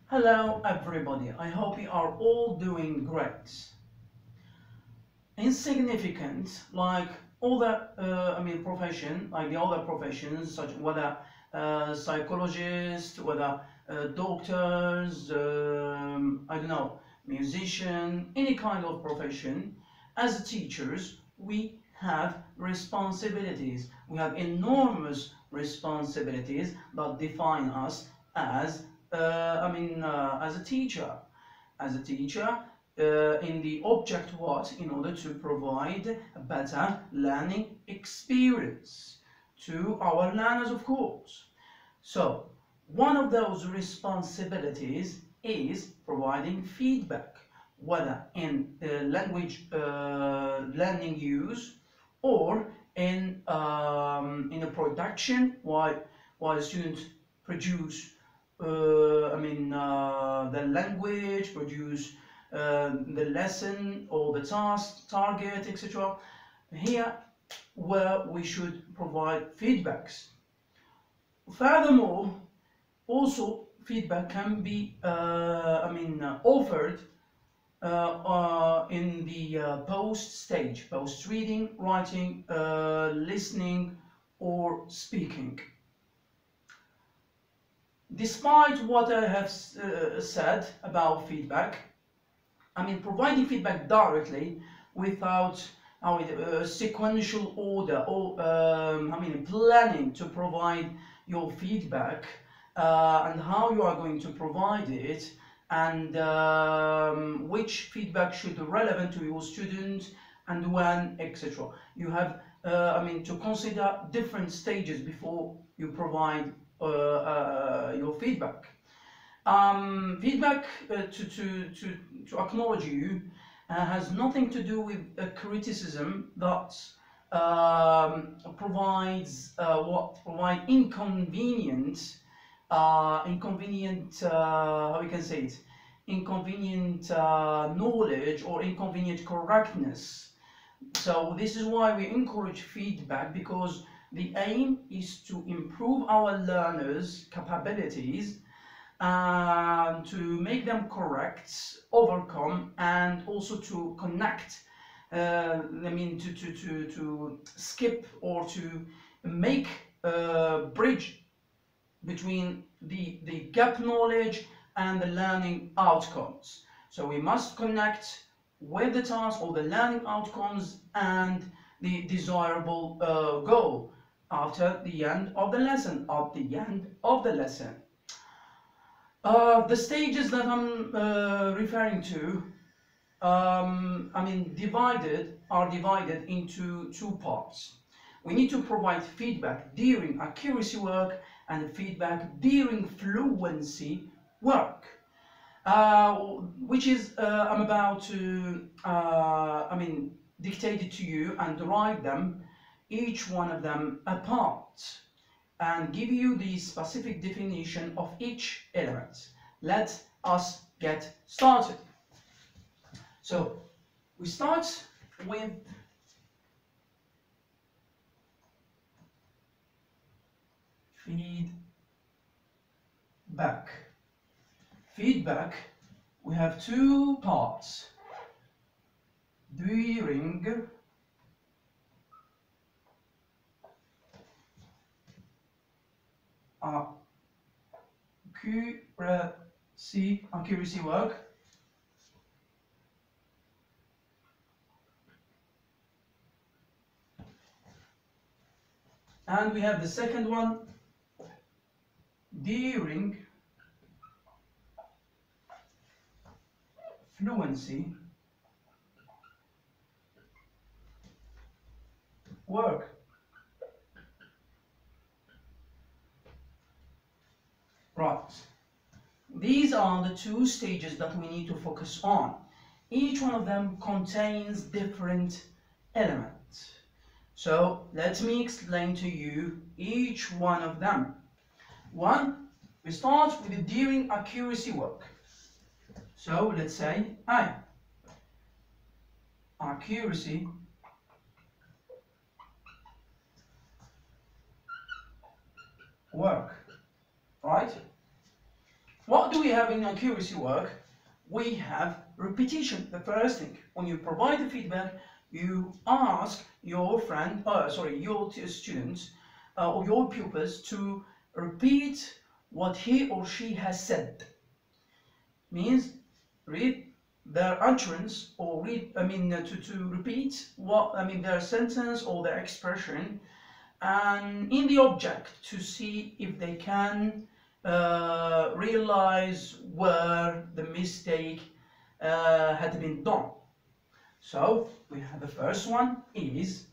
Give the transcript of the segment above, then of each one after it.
Hello everybody, I hope you are all doing great. Insignificant, like all the profession, like the other professions, such whether psychologists, whether doctors, I don't know, musician, any kind of profession. As teachers, we have responsibilities. We have enormous responsibilities that define us as as a teacher. As a teacher, in the object what? In order to provide a better learning experience to our learners, of course. So, one of those responsibilities is providing feedback, whether in language learning use or in a production while students produce the language, produce the lesson or the task, target, etc. Here, where we should provide feedbacks. Furthermore, also feedback can be offered in the post stage, post reading, writing, listening, or speaking. Despite what I have said about feedback, providing feedback directly without sequential order or planning to provide your feedback and how you are going to provide it, and which feedback should be relevant to your student and when, etc. You have to consider different stages before you provide your feedback. Feedback, to acknowledge you, has nothing to do with a criticism that provide inconvenient, how we can say it, inconvenient knowledge or inconvenient correctness. So this is why we encourage feedback, because the aim is to improve our learners' capabilities and to make them correct, overcome, and also to connect. To skip or to make a bridge between the gap knowledge and the learning outcomes. So we must connect with the task or the learning outcomes and the desirable goal after the end of the lesson, at the end of the lesson. The stages that I'm referring to are divided into two parts. We need to provide feedback during accuracy work and feedback during fluency work, which is I'm about to dictate it to you and write them, each one of them apart, and give you the specific definition of each element. Let us get started. So we start with feedback. Feedback, we have two parts. During accuracy work, and we have the second one during fluency work. Right. These are the two stages that we need to focus on. Each one of them contains different elements. So let me explain to you each one of them. One, we start with the during accuracy work. So let's say accuracy work, right? What do we have in accuracy work? We have repetition. The first thing, when you provide the feedback, you ask your your students or your pupils to repeat what he or she has said. Means read their utterance or to repeat their sentence or their expression, and in the object to see if they can realize where the mistake had been done. So we have the first one is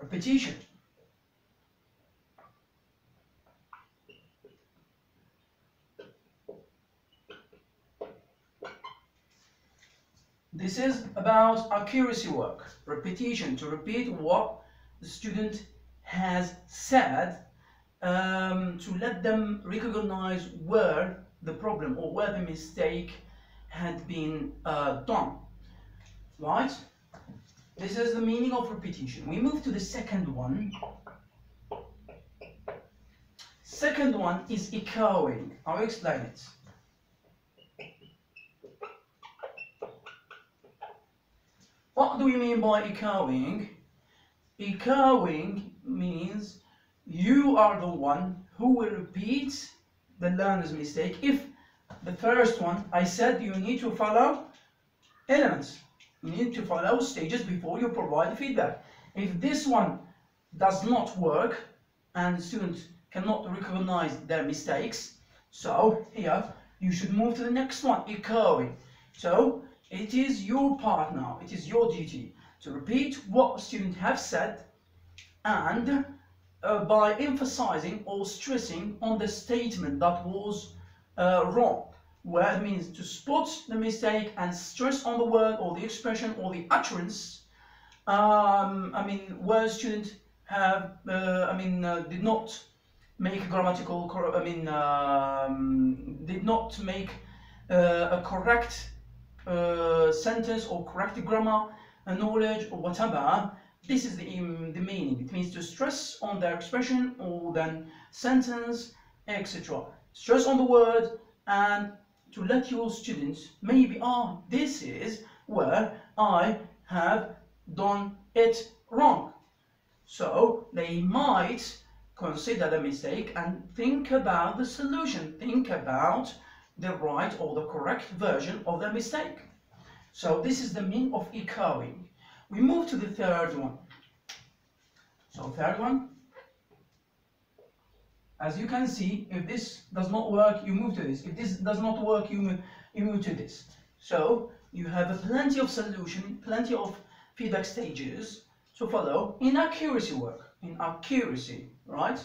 repetition. This is about accuracy work, repetition, to repeat what the student has said, to let them recognize where the problem or where the mistake had been done. Right? This is the meaning of repetition. We move to the second one. Second one is echoing. I'll explain it. What do we mean by echoing? Echoing means you are the one who will repeat the learner's mistake. If the first one, I said you need to follow elements. You need to follow stages before you provide feedback. If this one does not work and students cannot recognize their mistakes, so here you should move to the next one, echoing. So it is your part now, it is your duty to repeat what students have said, and by emphasizing or stressing on the statement that was wrong, where it means to spot the mistake and stress on the word or the expression or the utterance, where students have did not make a grammatical did not make a correct sentence or correct grammar knowledge or whatever. This is the meaning. It means to stress on their expression or then sentence, etc. Stress on the word and to let your students maybe, this is where I have done it wrong. So they might consider the mistake and think about the solution, think about the right or the correct version of the mistake. So this is the meaning of echoing. We move to the third one. So third one, as you can see, if this does not work, you move to this. If this does not work, you move to this. So you have plenty of solution, plenty of feedback stages to follow in accuracy work, in accuracy, right?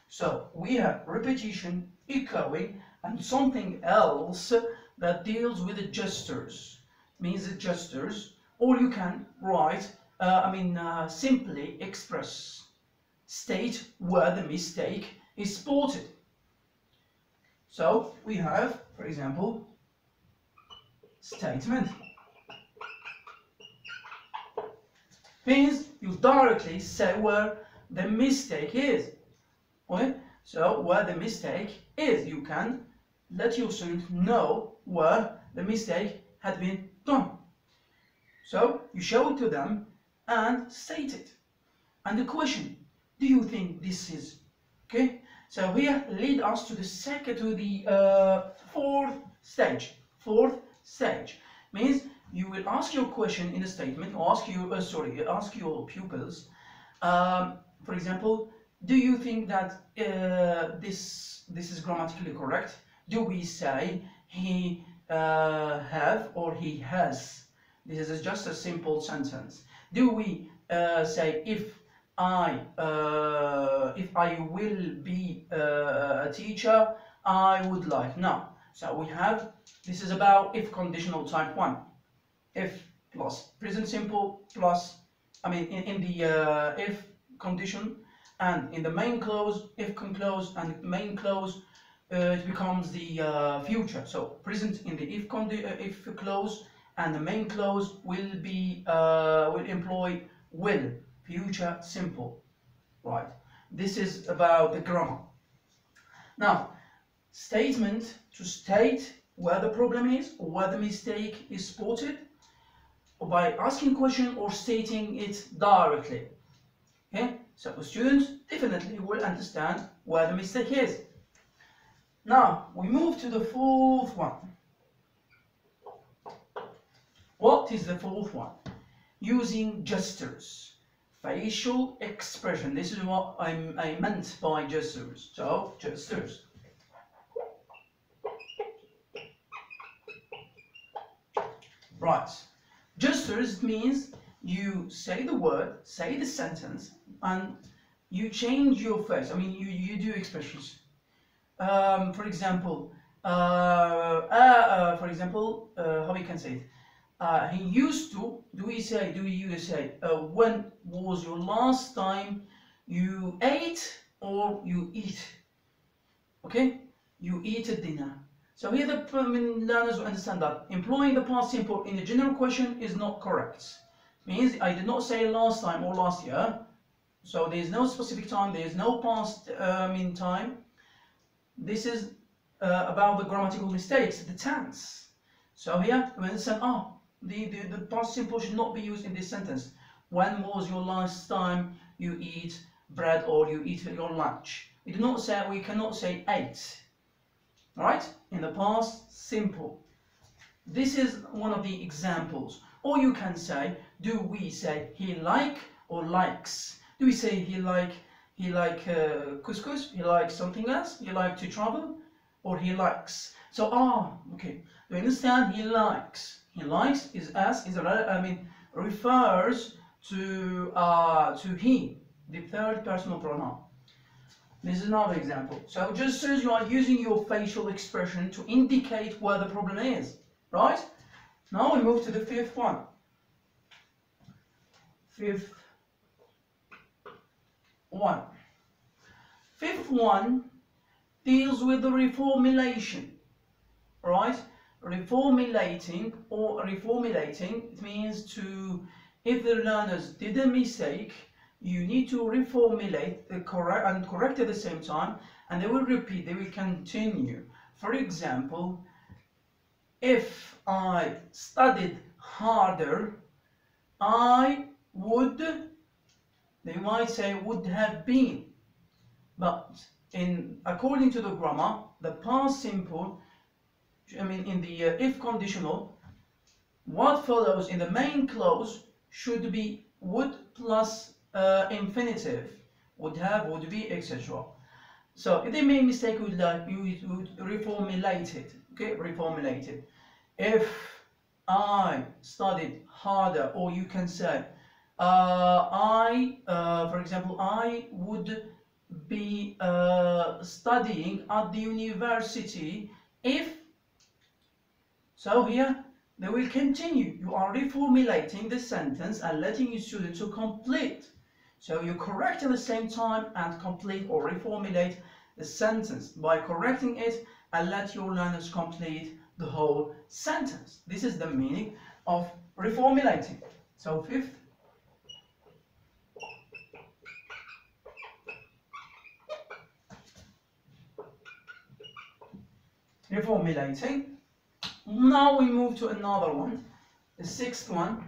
So we have repetition, echoing, and something else that deals with the gestures, means the gestures, or you can write, simply express, state where the mistake is spotted. So we have, for example, statement. Means you directly say where the mistake is. Okay? So where the mistake is, you can let your student know where the mistake had been done. So you show it to them and state it. And the question, do you think this is okay? So here lead us to the fourth stage. Fourth stage means you will ask your question in a statement, or ask your pupils. For example, do you think that this is grammatically correct? Do we say he have or he has? This is just a simple sentence. Do we say if I will be a teacher, I would like? No. So we have, this is about if conditional type 1. If plus present simple plus, in the if condition, and in the main clause, if clause and main clause, it becomes the future. So present in the if clause, and the main clause will employ will, future simple, right? This is about the grammar. Now, statement to state where the problem is or where the mistake is spotted, or by asking a question or stating it directly. Okay, so the students definitely will understand where the mistake is. Now we move to the fourth one. What is the fourth one? Using gestures, facial expression. This is what I meant by gestures. So gestures. Right. Gestures means you say the word, say the sentence, and you change your face. I mean, you do expressions. For example, how we can say it? He used to. Do you say? When was your last time you ate or you eat? Okay, you eat at dinner. So here the learners will understand that employing the past simple in a general question is not correct. Means I did not say last time or last year. So there is no specific time. There is no past time. This is about the grammatical mistakes, the tense. So here we understand. The past simple should not be used in this sentence. When was your last time you eat bread or you eat your lunch? We cannot say ate. Alright? In the past simple. This is one of the examples. Or you can say, do we say he like or likes? Do we say he like couscous? He likes something else? He like to travel? Or he likes? So okay. Do you understand? He likes. He likes refers to he, the third personal pronoun. This is another example. So just as you are using your facial expression to indicate where the problem is, right? Now we move to the fifth one. Fifth one deals with the reformulation, right? Reformulating, it means if the learners did a mistake, you need to reformulate correct at the same time, and they will repeat, they will continue. For example, if I studied harder, I would, they might say would have been. But according to the grammar, the past simple, in the if conditional, what follows in the main clause should be would plus infinitive, would have, would be, etc. So if they make mistake, you would reformulate it. Okay, reformulate it. If I studied harder, or you can say, for example, I would be studying at the university if. So here they will continue. You are reformulating the sentence and letting your student to complete. So you correct at the same time and complete or reformulate the sentence by correcting it and let your learners complete the whole sentence. This is the meaning of reformulating. So fifth. Reformulating. Now we move to another one, the sixth one.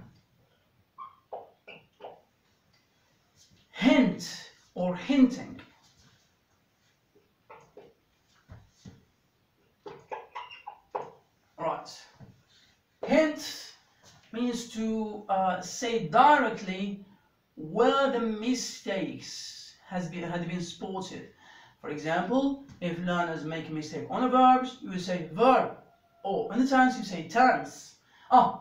Hint or hinting. Right. Hint means to say directly where the mistakes had been spotted. For example, if learners make a mistake on a verb, you will say verb. Or in the tense, you say tense.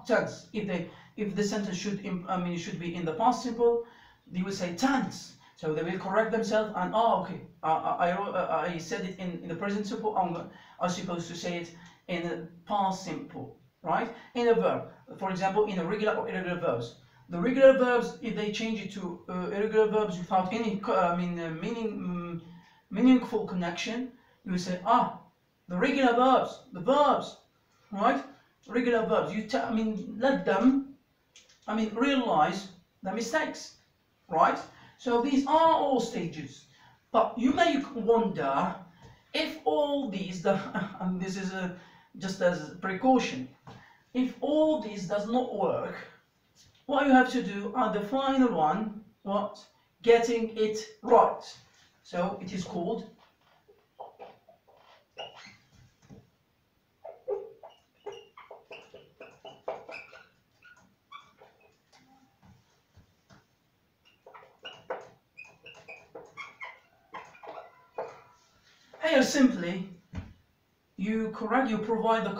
Tense. If the sentence should be in the past simple, they will say tense. So they will correct themselves and okay, I said it in the present simple. I'm supposed to say it in the past simple, right? In a verb, for example, in a regular or irregular verbs. The regular verbs, if they change it to irregular verbs without any meaningful connection, you will say the regular verbs, the verbs. Right? Regular verbs. Let them, realize the mistakes. Right? So these are all stages. But you may wonder If all these, and this is just as a precaution, if all these does not work, what you have to do at the final one, what? Getting it right. So it is called here simply you provide the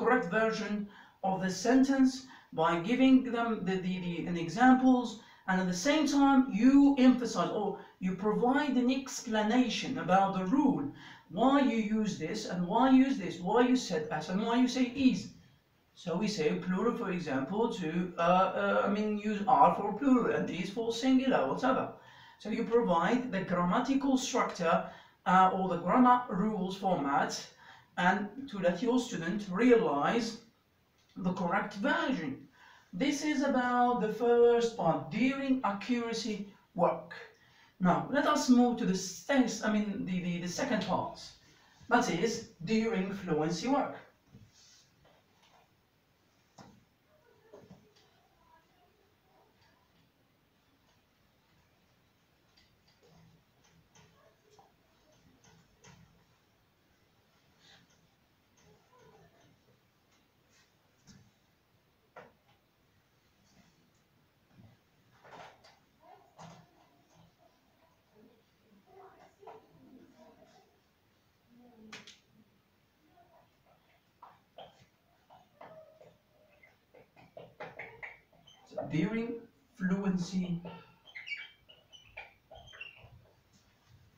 correct version of the sentence by giving them the examples, and at the same time you emphasize or you provide an explanation about the rule, why you use this and why you use this, why you said as and why you say is. So we say plural, for example, to use are for plural and is for singular, whatever. So you provide the grammatical structure or the grammar rules format, and to let your student realize the correct version. This is about the first part, during accuracy work. Now let us move to the second part, that is during fluency work. During fluency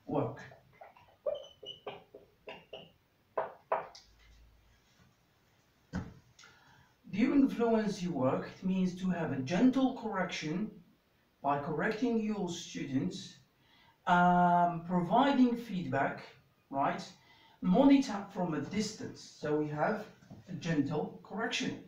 work. During fluency work, it means to have a gentle correction by correcting your students, providing feedback, right? Monitor from a distance. So we have a gentle correction.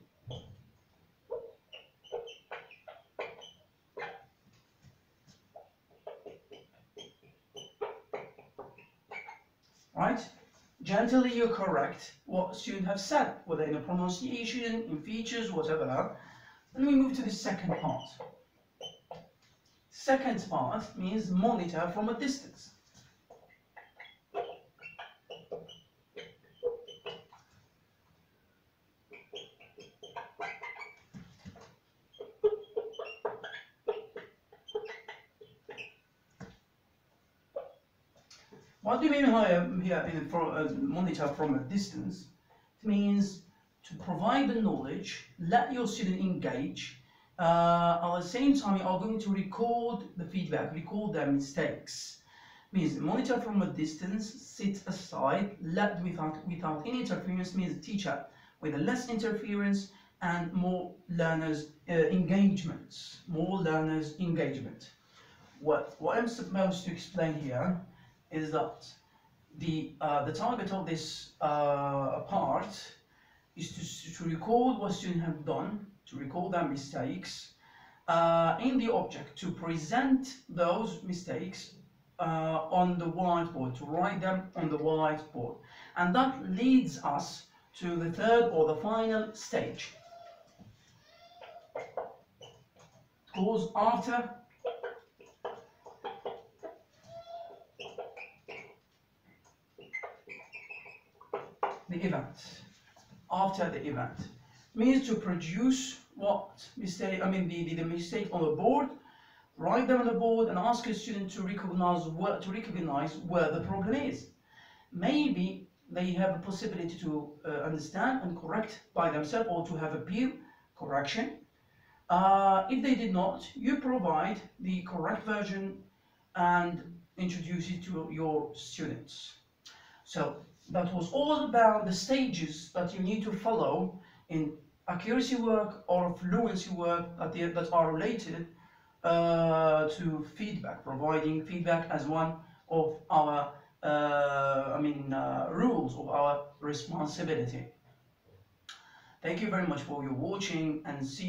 Right? Gently you correct what students have said, whether in a pronunciation, in features, whatever. Then we move to the second part. Second part means monitor from a distance. What do you mean here in monitor from a distance? It means to provide the knowledge, let your student engage. At the same time, you are going to record the feedback, record their mistakes. Means monitor from a distance, sit aside, let without any interference, means teacher with less interference and more learners engagement. More learners engagement. What I'm supposed to explain here is that the target of this part is to record what students have done, to record their mistakes in the object, to present those mistakes on the whiteboard, to write them on the whiteboard. And that leads us to the third or the final stage. It goes after the event. After the event means to produce what mistake, the mistake on the board, write them on the board and ask a student to recognize where the problem is. Maybe they have a possibility to understand and correct by themselves, or to have a peer correction. If they did not, you provide the correct version and introduce it to your students. So that was all about the stages that you need to follow in accuracy work or fluency work that are related to feedback, providing feedback as one of our rules, of our responsibility. Thank you very much for your watching, and see